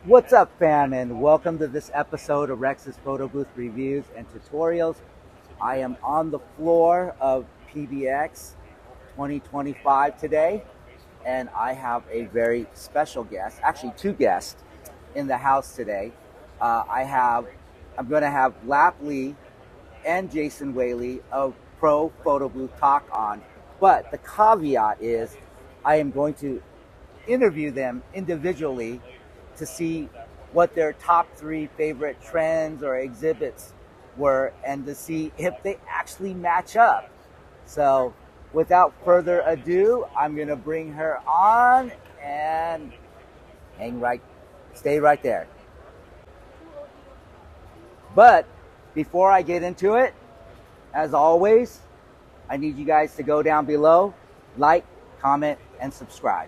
What's up, fam, and welcome to this episode of Rex's Photo Booth Reviews and Tutorials. I am on the floor of PBX 2025 today, and I have a very special guest, actually two guests in the house today. I'm going to have Laple and Jason Whaley of ProPhotobooth talk on, but the caveat is I am going to interview them individually to see what their top three favorite trends or exhibits were and to see if they actually match up. So without further ado, I'm going to bring her on and stay right there. But before I get into it, as always, I need you guys to go down below, like, comment, and subscribe.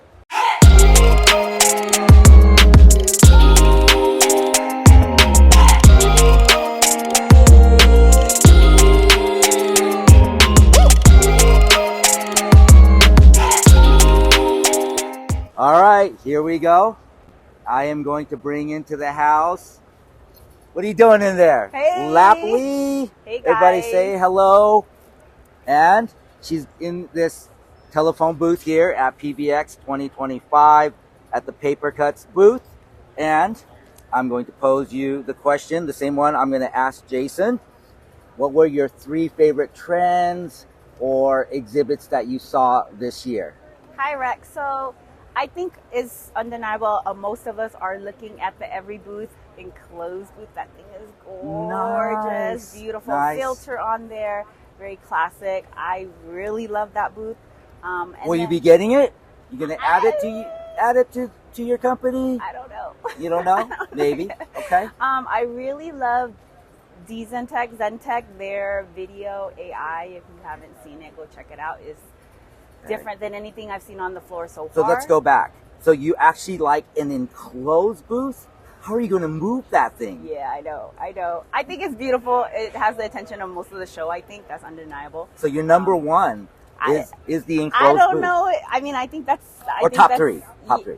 All right, here we go. I am going to bring into the house. What are you doing in there? Hey. Laple. Hey, guys. Everybody say hello. And she's in this telephone booth here at PBX 2025 at the Paper Cuts booth. And I'm going to pose you the question, the same one I'm going to ask Jason. What were your three favorite trends or exhibits that you saw this year? Hi, Rex. So I think it's undeniable. Most of us are looking at the Every Booth enclosed booth. That thing is gorgeous, Nice. beautiful Nice. Filter on there, very classic. I really love that booth. Will you be getting it? You gonna add it to your company? I don't know. You don't know? Maybe. Okay. I really love Zentech, their video AI. If you haven't seen it, go check it out. It's different than anything I've seen on the floor so far. So let's go back. So you actually like an enclosed booth? How are you going to move that thing? Yeah, I know. I think it's beautiful. It has the attention of most of the show. I think that's undeniable. So your number one is the enclosed I don't booth. know. I mean, I think that's Top three.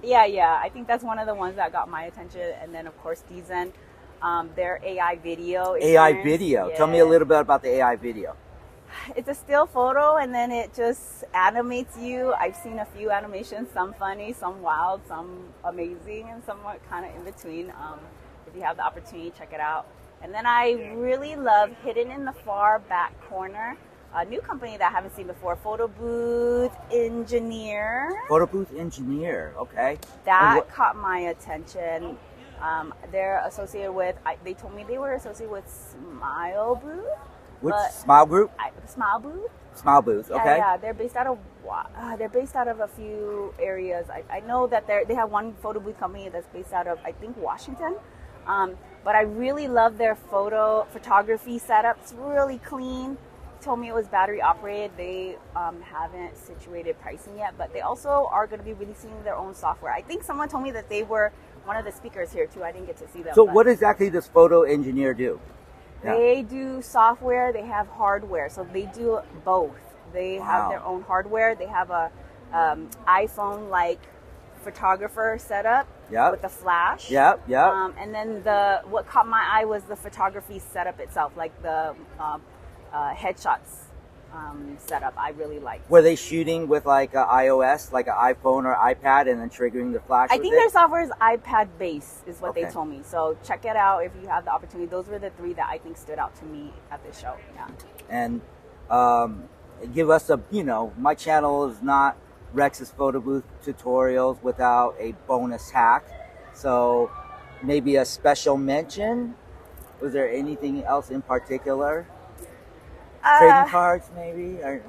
Yeah. I think that's one of the ones that got my attention. And then of course Dzen, their AI video. AI video. Yeah. Tell me a little bit about the AI video. It's a still photo and then it just animates you. I've seen a few animations, some funny, some wild, some amazing, and somewhat kind of in between. If you have the opportunity, check it out. And then I really love Hidden in the Far Back Corner, a new company that I haven't seen before, PhotoBooth Engineer. PhotoBooth Engineer, okay. That caught my attention. They're associated with, they told me they were associated with Smile Booth. Which Smile Group? Smile Booth. Smile Booth, okay. Yeah, they're based out of a few areas. I know that they have one photo booth company that's based out of, I think, Washington. But I really love their photography setup. It's really clean. Told me it was battery operated. They haven't situated pricing yet, but they also are going to be releasing their own software. I think someone told me that they were one of the speakers here too. I didn't get to see them. So what exactly does Photo Engineer do? Yeah. They do software, they have hardware, so they do both. They have their own hardware. They have a iPhone-like photographer setup with a flash. Yep. And then what caught my eye was the photography setup itself, like the headshots setup. I really liked. Were they shooting with like an iOS, like an iPhone or iPad, and then triggering the flash? I think their software is iPad based, is what Okay. they told me. So check it out if you have the opportunity. Those were the three that I think stood out to me at this show. Yeah. And give us my channel is not Rex's Photo Booth Tutorials without a bonus hack. So maybe a special mention. Was there anything else in particular? Trading cards, maybe, or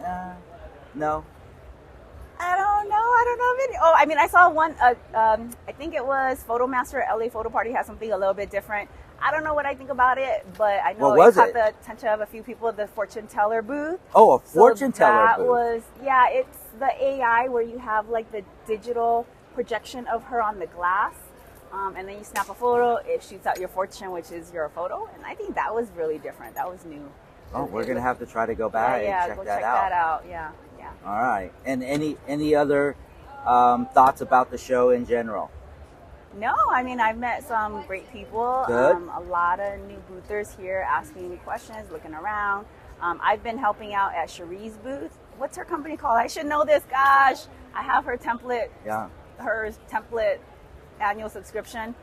no? I don't know of any. Oh, I mean, I saw one. I think it was PhotoMaster LA Photo Party has something a little bit different. I don't know what I think about it, but I know it caught the attention of a few people. The fortune teller booth. Oh, a fortune teller booth. It's the AI where you have like the digital projection of her on the glass. And then you snap a photo, it shoots out your fortune, which is your photo. And I think that was really different. That was new. Oh, we're going to have to try to go back and check go that check out. that out. Yeah. All right. And any other thoughts about the show in general? No, I mean, I've met some great people. Good. A lot of new boothers here asking me questions, looking around. I've been helping out at Cherie's booth. What's her company called? I should know this. Gosh, I have her template. Yeah. Her template annual subscription.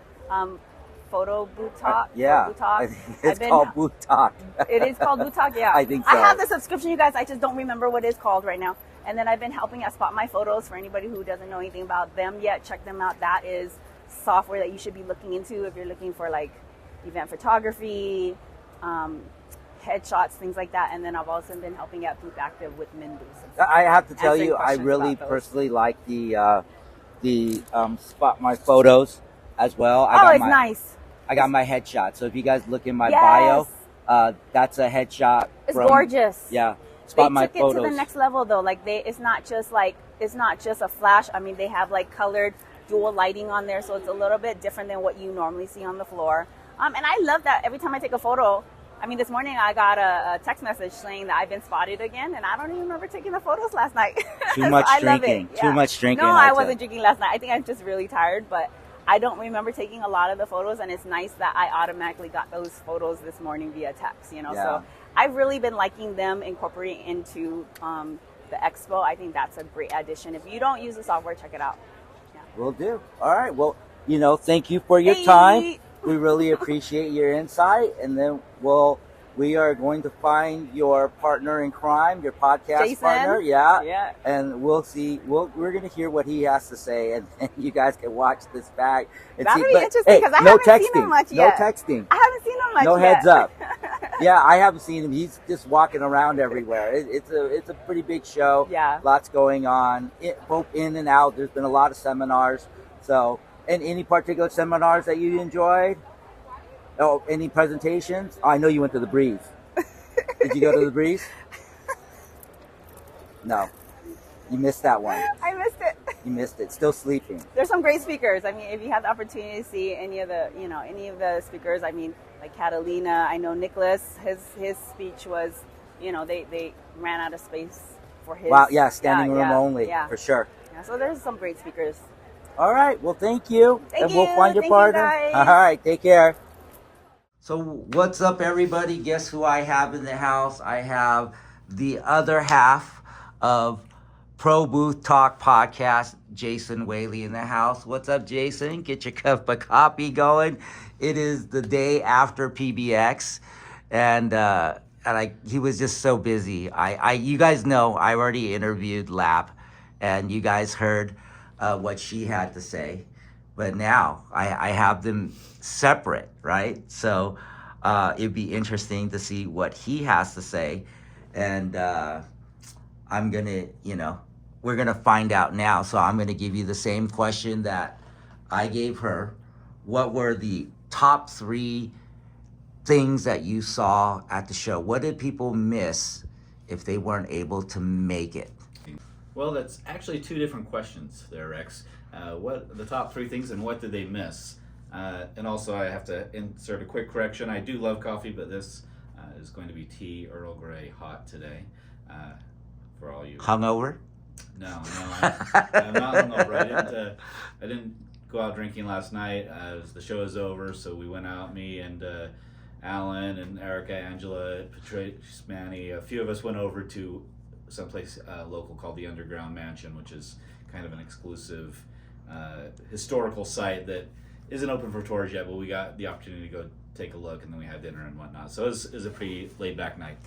Photo Booth Talk. Yeah. Booth Talk. It's called Booth Talk. It is called Booth Talk, yeah. I think so. I have the subscription, you guys. I just don't remember what it's called right now. And then I've been helping at Spot My Photos. For anybody who doesn't know anything about them yet, check them out. That is software that you should be looking into if you're looking for like event photography, headshots, things like that. And then I've also been helping at Booth Active with Min Booths. I have to tell Answering you, I questions really about those. personally like the Spot My Photos as well. It's nice. I got my headshot. So if you guys look in my Yes. bio, that's a headshot. It's gorgeous. Yeah. They Spot My took it Photos. to the next level though. Like it's not just a flash. I mean, they have like colored dual lighting on there, so it's a little bit different than what you normally see on the floor. And I love that every time I take a photo. I mean, this morning I got a text message saying that I've been spotted again, and I don't even remember taking the photos last night. Too much I love drinking. it. Too much drinking. No, I wasn't drinking last night. I think I'm just really tired, but I don't remember taking a lot of the photos, and it's nice that I automatically got those photos this morning via text, Yeah. So I've really been liking them incorporating into the expo. I think that's a great addition. If you don't use the software, check it out. Yeah. Will do. All right. Well, thank you for your Hey. time. We really appreciate your insight. And then we are going to find your partner in crime, your podcast Jason. partner. Yeah. Yeah. And we'll see. We're going to hear what he has to say. And you guys can watch this back. And That'll see, be but, interesting, hey, 'cause I no haven't texting. seen him much yet. No texting. I haven't seen him much No yet. heads up. Yeah, I haven't seen him. He's just walking around everywhere. It's a pretty big show. Yeah. Lots going on, both in and out. There's been a lot of seminars. So, and any particular seminars that you enjoyed? Oh, any presentations? Oh, I know you went to the Breeze. Did you go to the Breeze? No. You missed that one. I missed it. You missed it. Still sleeping. There's some great speakers. I mean, if you have the opportunity to see any of the speakers, I mean, like Catalina, I know Nicholas, his speech was, they ran out of space for his. Wow, yeah, standing room only, yeah. for sure. Yeah, so there's some great speakers. All right. Well, thank you. Thank and we'll you. find your Thank you, partner. guys. All right. Take care. So what's up, everybody? Guess who I have in the house? I have the other half of Pro Booth Talk podcast, Jason Whaley, in the house. What's up, Jason? Get your cup of coffee going. It is the day after PBX, and he was just so busy. You guys know I already interviewed Laple, and you guys heard what she had to say, but now I have them separate, right? So it'd be interesting to see what he has to say, and I'm gonna, we're gonna find out now. So I'm gonna give you the same question that I gave her. What were the top 3 things that you saw at the show? What did people miss if they weren't able to make it? Well, that's actually 2 different questions there, Rex. What the top 3 things and what did they miss? And also I have to insert a quick correction. I do love coffee, but this is going to be tea Earl Grey hot today for all you. Hungover? No, I'm not hungover. I didn't go out drinking last night. The show is over, so we went out, me and Alan and Erica, Angela, Patricia, Manny, a few of us went over to someplace local called the Underground Mansion, which is kind of an exclusive historical site that isn't open for tours yet, but we got the opportunity to go take a look, and then we had dinner and whatnot. So it was a pretty laid back night.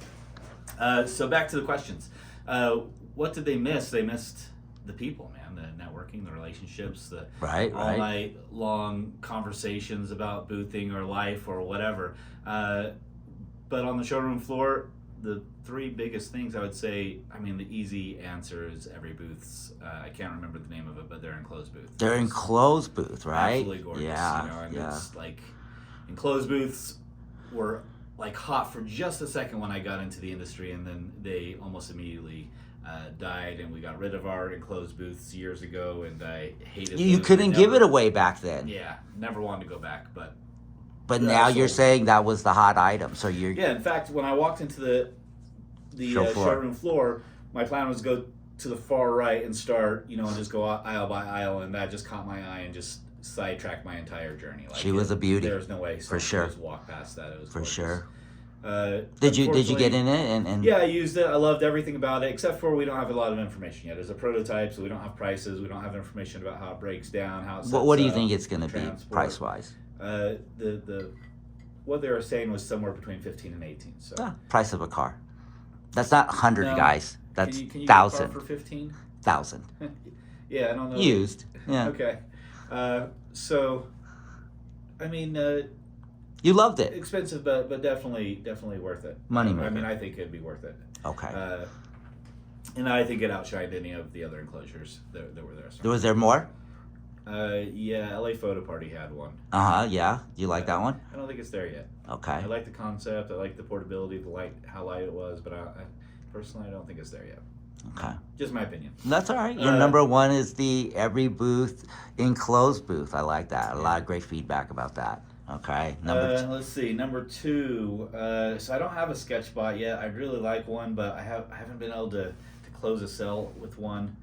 So back to the questions. What did they miss? They missed the people, man, the networking, the relationships, the all night long conversations about boothing or life or whatever. But on the showroom floor, the 3 biggest things I would say, I mean, the easy answer is every booth's, I can't remember the name of it, but they're enclosed booth. They're enclosed booth, right? Absolutely gorgeous. Yeah, and it's like, enclosed booths were like hot for just a second when I got into the industry, and then they almost immediately died, and we got rid of our enclosed booths years ago, and I hated You those. couldn't give it away back then. Yeah, never wanted to go back, but now you're saying that was the hot item, so you're... Yeah, in fact, when I walked into the showroom floor, my plan was to go to the far right and start, and just go aisle by aisle, and that just caught my eye and just sidetracked my entire journey. Like she was a beauty. There was no way for sure. Just walk past that. It was for gorgeous. sure. Did you get in it? And yeah, I used it. I loved everything about it, except for we don't have a lot of information yet. It's a prototype, so we don't have prices. We don't have information about how it breaks down, how it sets what do you up, think it's going to be transport. price wise? The what they were saying was somewhere between 15 and 18. So price of a car. That's not 100, No. guys. That's can you get a car 1,000. for 15? 1,000 Yeah, I don't know. used. Yeah. Okay. So, I mean, You loved it. expensive, but definitely worth it. Money I maker. mean, I think it'd be worth it. Okay. And I think it outshined any of the other enclosures that were there. So. Was there more? Yeah, LA Photo Party had one. Yeah. You like that one? I don't think it's there yet. Okay. I like the concept. I like the portability, the light, how light it was. But I personally, I don't think it's there yet. Okay. Just my opinion. That's all right. Your number one is the every booth enclosed booth. I like that. A lot of great feedback about that. Okay. Number two. Let's see. Number 2. So I don't have a sketch bot yet. I really like one, but I haven't been able to close a sale with one.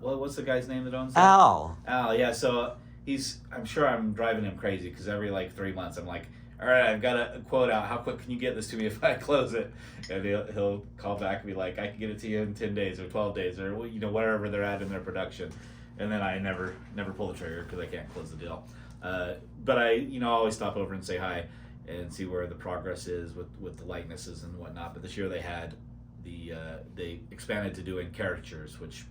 What's the guy's name that owns it? Al. Yeah. So I'm sure I'm driving him crazy because every like 3 months I'm like, all right, I've got a quote out. How quick can you get this to me if I close it? And he'll call back and be like, I can get it to you in 10 days or 12 days or wherever they're at in their production. And then I never pull the trigger because I can't close the deal. But I always stop over and say hi and see where the progress is with the likenesses and whatnot. But this year they expanded to doing caricatures, which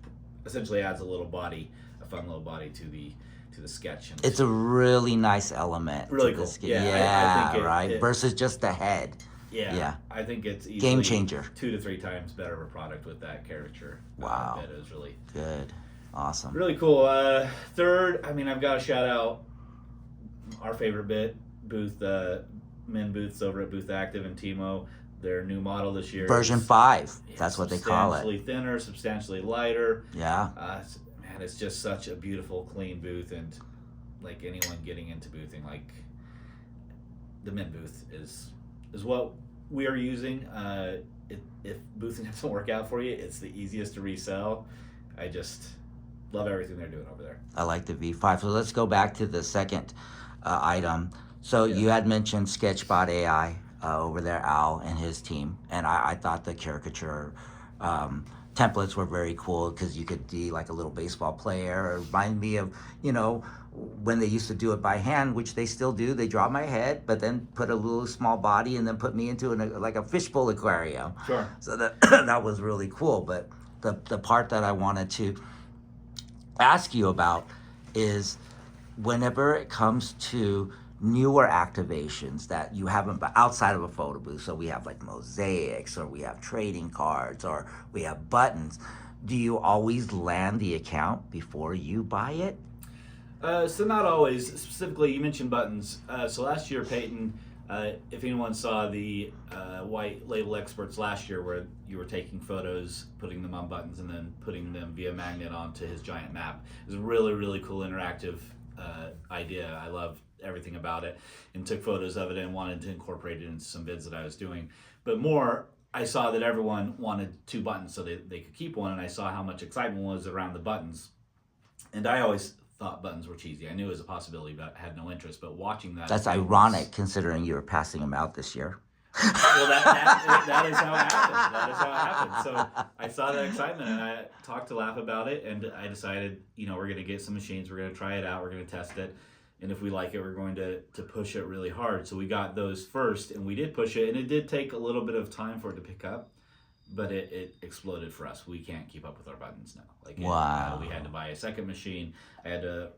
essentially adds a fun little body to the sketch. And It's a really nice element. Really to cool. this Yeah, I think right. Versus just the head. Yeah. I think it's easily Game changer. 2 to 3 times better of a product with that caricature. Wow. It was really Good. Awesome. really cool. Third, I mean, I've got to shout out our favorite booth, men booths over at Booth Active and Timo. Their new model this year. Version 5. That's what they call it. Substantially thinner, substantially lighter. Yeah. Man, it's just such a beautiful, clean booth, and like anyone getting into boothing, like the men booth is what we are using. If boothing doesn't work out for you, it's the easiest to resell. I just love everything they're doing over there. I like the V5. So let's go back to the second item. So you had mentioned Sketchbot AI over there, Al and his team, and I thought the caricature templates were very cool because you could be like a little baseball player. It reminded me of, when they used to do it by hand, which they still do. They draw my head, but then put a little small body and then put me into like a fishbowl aquarium. Sure. So that was really cool. But the part that I wanted to ask you about is whenever it comes to newer activations that you haven't outside of a photo booth, so we have like mosaics or we have trading cards or we have buttons, do you always land the account before you buy it? So not always. Specifically, you mentioned buttons. So last year, Peyton, if anyone saw the white label experts last year where you were taking photos, putting them on buttons, and then putting them via magnet onto his giant map, it was a really, really cool interactive idea. I loved everything about it and took photos of it and wanted to incorporate it into some vids that I was doing. But more, I saw that everyone wanted 2 buttons so they could keep one, and I saw how much excitement was around the buttons. And I always thought buttons were cheesy. I knew it was a possibility, but I had no interest. But watching that... That's ironic considering you were passing them out this year. Well, that is how it happened. That is how it happened. So I saw that excitement, and I talked to Lape about it, and I decided, we're going to get some machines, we're going to try it out, we're going to test it, and if we like it, we're going to push it really hard. So we got those first, and we did push it, and it did take a little bit of time for it to pick up, but it exploded for us. We can't keep up with our buttons now. Wow. We had to buy a second machine. I had to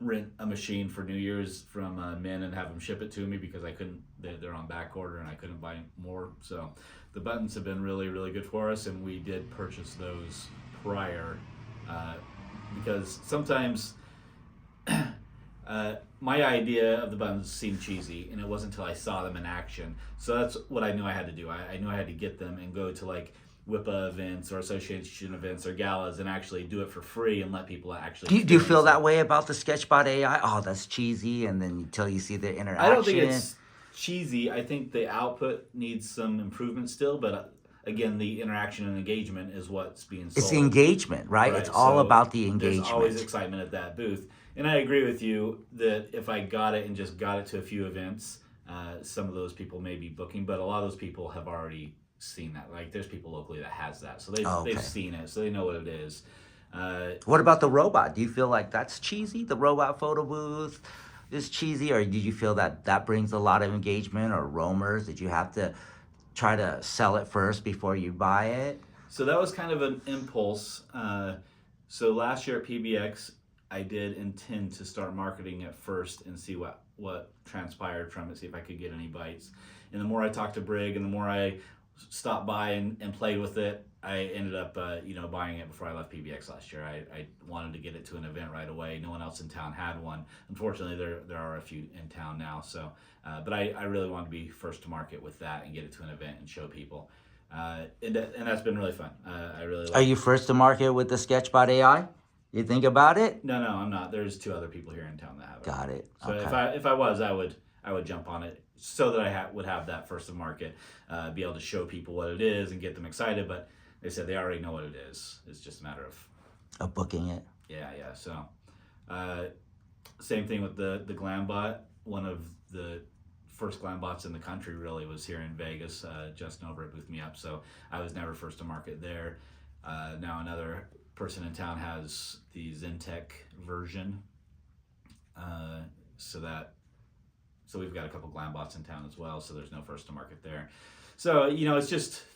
rent a machine for New Year's from Min and have them ship it to me because I couldn't. They're on back order and I couldn't buy more. So the buttons have been really, really good for us, and we did purchase those prior because sometimes my idea of the buttons seemed cheesy, and it wasn't until I saw them in action. So that's what I knew I had to do. I knew I had to get them and go to like WIPA events or association events or galas and actually do it for free and let people actually Do you feel that way about the Sketchbot AI? Oh, that's cheesy, and then until you see the interaction. I don't think it's cheesy. I think the output needs some improvement still, but again, the interaction and engagement is what's being sold. It's the engagement, right? It's all So about the engagement. There's always excitement at that booth. And I agree with you that if I got it and just got it to a few events, some of those people may be booking, but a lot of those people have already seen that. Like there's people locally that has that. So they've seen it, so they know what it is. What about the robot? Do you feel like that's cheesy? The robot photo booth is cheesy, or did you feel that that brings a lot of engagement, or roamers? Did you have to try to sell it first before you buy it? So that was kind of an impulse. So last year at PBX, I did intend to start marketing it first and see what transpired from it, see if I could get any bites. And the more I talked to Brig and the more I stopped by and played with it, I ended up buying it before I left PBX last year. I wanted to get it to an event right away. No one else in town had one. Unfortunately, there are a few in town now. So, but I really wanted to be first to market with that and get it to an event and show people. And that's been really fun. I really like. Are you first to market with the SketchBot AI? You think about it? No, I'm not. There's 2 other people here in town that have it. Got it. So Okay. if I was, I would jump on it so that I would have that first to market, be able to show people what it is and get them excited. But they said they already know what it is. It's just a matter Of booking it. Yeah. So same thing with the GlamBot. One of the first GlamBots in the country really was here in Vegas. Justin over at Booth Me Up. So I was never first to market there. Now another person in town has the Zentech version. So we've got a couple GlamBots in town as well, so there's no first to market there. So, it's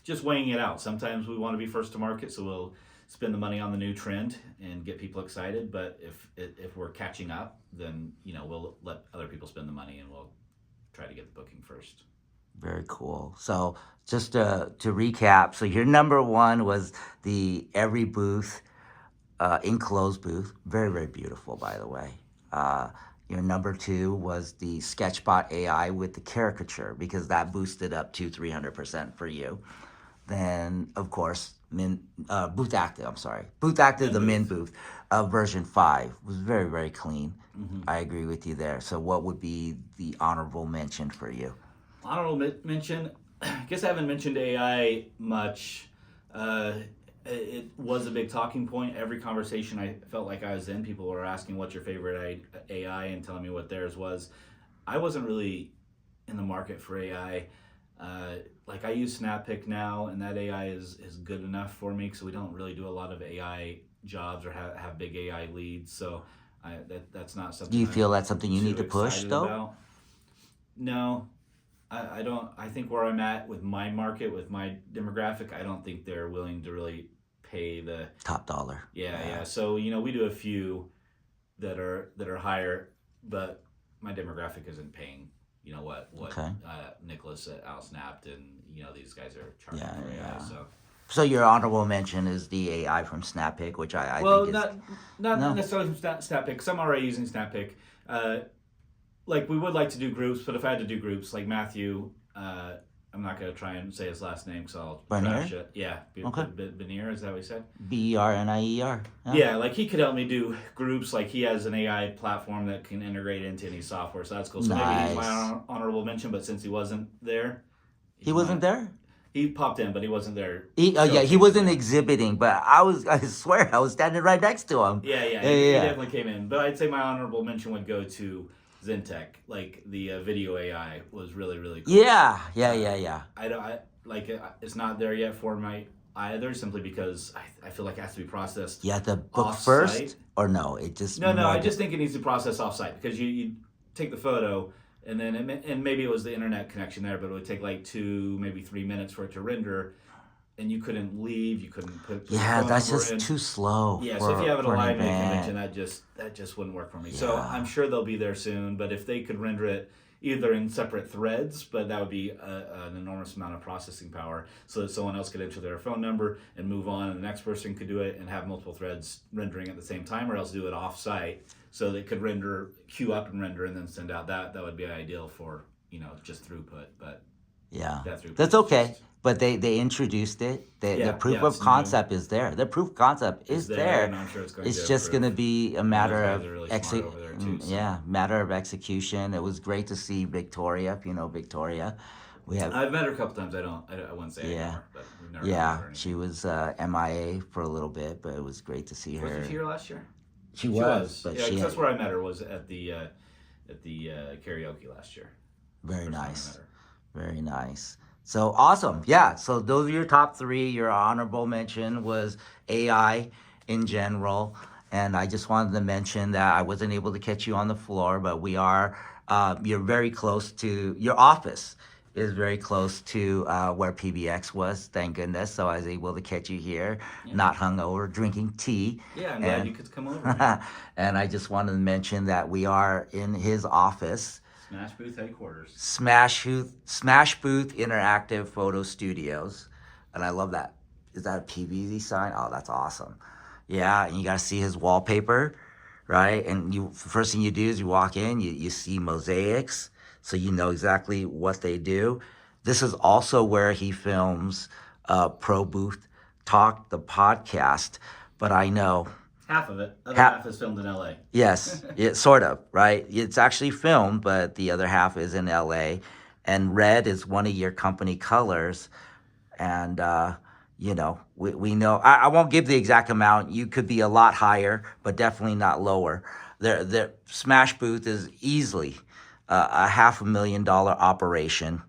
just weighing it out. Sometimes we want to be first to market, so we'll spend the money on the new trend and get people excited. But if we're catching up, then, we'll let other people spend the money and we'll try to get the booking first. Very cool. So just to recap, so your number 1 was the Every Booth enclosed booth. Very, very beautiful, by the way. Your number 2 was the SketchBot AI with the caricature, because that boosted up to 300% for you. Then, of course, Booth Active, Booth Active, the Min booth, version 5 was very, very clean. Mm-hmm. I agree with you there. So what would be the honorable mention for you? Honorable mention, I guess I haven't mentioned AI much. It was a big talking point. Every conversation I felt like I was in, people were asking, what's your favorite AI, and telling me what theirs was. I wasn't really in the market for AI. Like I use SnapPick now, and that AI is good enough for me, because we don't really do a lot of AI jobs or have big AI leads. So that's not something. Do you feel that's something you need to push, though? About. No. I don't. I think where I'm at with my market, with my demographic, I don't think they're willing to really pay the top dollar. Yeah. So we do a few that are higher, but my demographic isn't paying. What Okay. Nicholas at Al Snapped and these guys are charging for AI. So your honorable mention is the AI from SnapPick, which I think is not necessarily from SnapPick. Some are already using SnapPick. Like we would like to do groups, but if I had to do groups, like Matthew, I'm not going to try and say his last name because I'll trash it. Yeah. Okay. Benier, is that what he said? BERNIER. Yeah, like he could help me do groups. Like he has an AI platform that can integrate into any software, so that's cool. So maybe he's my honorable mention, but since he wasn't there. He wasn't there? He popped in, but he wasn't there. He wasn't exhibiting, but I swear, I was standing right next to him. Yeah. He definitely came in. But I'd say my honorable mention would go to Zentech. Like the video AI was really, really cool. Yeah. It's not there yet for my either, simply because I feel like it has to be processed. You have to book first, or no? It just no. I just think it needs to process offsite, because you take the photo. And then, and maybe it was the internet connection there, but it would take like 2, maybe 3 minutes for it to render, and you couldn't leave, you couldn't put. Yeah, that's just too slow. Yeah, so if you have it a live convention, that just wouldn't work for me. Yeah. So I'm sure they'll be there soon. But if they could render it either in separate threads, but that would be an enormous amount of processing power, so that someone else could enter their phone number and move on, and the next person could do it and have multiple threads rendering at the same time, or else do it off-site. So they could queue up and render, and then send out. That would be ideal for just throughput. But yeah, that's okay. But they introduced it. The proof of concept is there. The proof of concept is there. And I'm sure it's just going to be a matter of really matter of execution. It was great to see Victoria. If you know Victoria, We have. I've met her a couple times. I wouldn't say Yeah. anymore, but we've never met Yeah, her or anything. she was MIA for a little bit, but it was great to see her. Wasn't she here last year? She was, but yeah, she that's had, where I met her. Was at the karaoke last year. very First time I nice. met her. Very nice. So awesome. Yeah. So those are your top three. Your honorable mention was AI in general. And I just wanted to mention that I wasn't able to catch you on the floor, but you're very close to, your office is very close to where PBX was, thank goodness. So I was able to catch you here, not hungover, drinking tea. Yeah, I'm glad you could come over. Man. And I just wanted to mention that we are in his office. Smash Booth headquarters. Smash Booth Interactive Photo Studios. And I love that. Is that a PVZ sign? Oh, that's awesome. Yeah, and you got to see his wallpaper, right? And first thing you do is you walk in, you see mosaics, so you know exactly what they do. This is also where he films ProPhotobooth Talk, the podcast. But I know half of it. Other half is filmed in LA. Yes, sort of, right? It's actually filmed, but the other half is in LA. And red is one of your company colors. And, we know, I won't give the exact amount. You could be a lot higher, but definitely not lower. The Smash Booth is easily a $500,000 operation.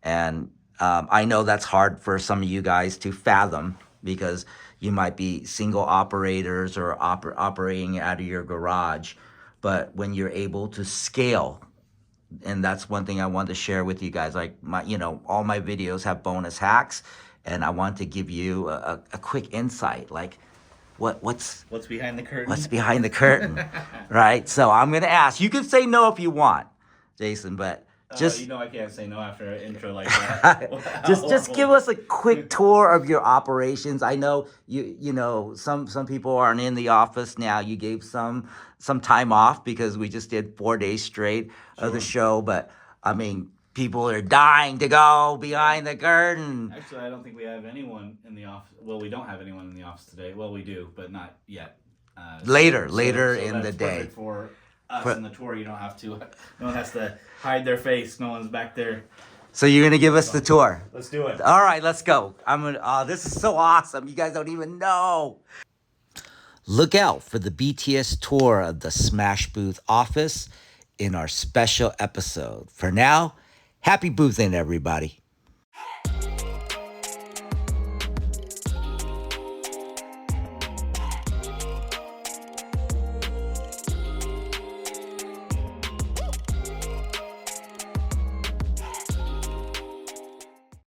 And I know that's hard for some of you guys to fathom because you might be single operators or operating out of your garage. But when you're able to scale, and that's one thing I want to share with you guys, like all my videos have bonus hacks, and I want to give you a quick insight, like what's behind the curtain? What's behind the curtain, right? So I'm gonna ask. You can say no if you want, Jason, but just I can't say no after an intro like that. just give us a quick tour of your operations. I know some people aren't in the office now. You gave some time off because we just did 4 days straight of the show, but I mean, people are dying to go behind the curtain. Actually, I don't think we have anyone in the office. Well, we don't have anyone in the office today. Well, we do, but not yet. Later so in the day. For us in the tour, you don't have to. No one has to hide their face. No one's back there. So you're gonna give us the tour. Let's do it. All right, let's go. This is so awesome. You guys don't even know. Look out for the BTS tour of the Smash Booth office in our special episode. For now, happy boothing, everybody.